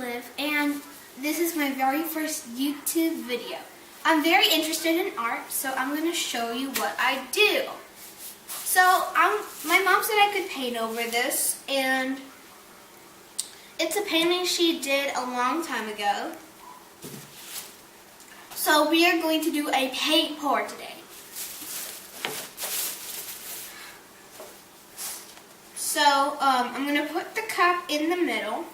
Liv, and this is my very first YouTube video. I'm very interested in art, so I'm going to show you what I do. So my mom said I could paint over this, and it's a painting she did a long time ago. So we are going to do a paint pour today. So I'm going to put the cup in the middle,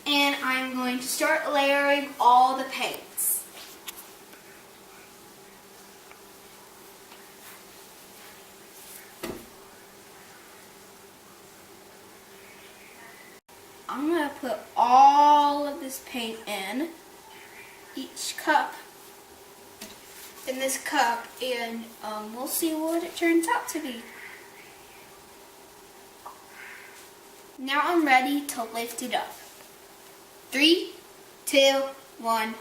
and I'm going to start layering all the paints. I'm going to put all of this paint in each cup, in this cup, and we'll see what it turns out to be. Now I'm ready to lift it up. 3, 2, 1.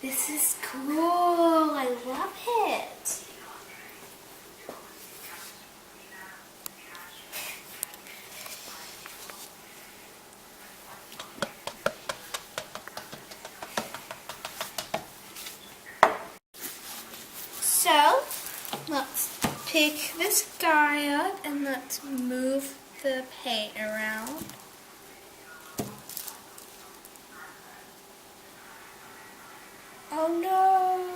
This is cool. I love it. So, let's pick this guy up and let's move the paint around. Oh no!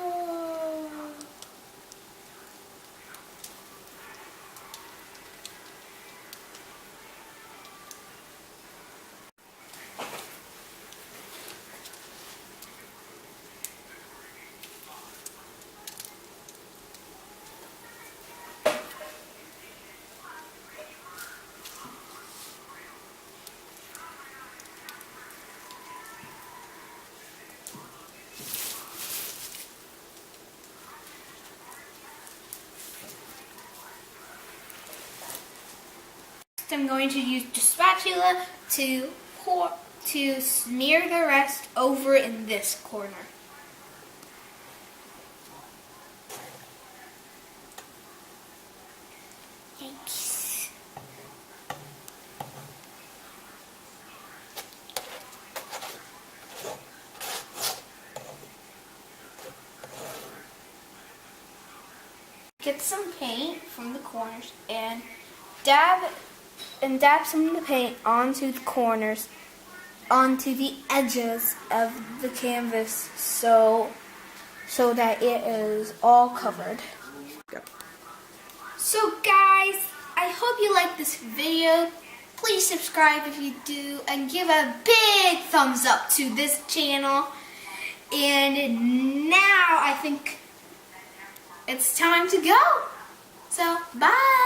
I'm going to use the spatula to smear the rest over in this corner. Thanks. Get some paint from the corners and dab some of the paint onto the corners, onto the edges of the canvas, so that it is all covered. So guys, I hope you like this video. Please subscribe if you do, and give a big thumbs up to this channel. And now I think it's time to go. So bye.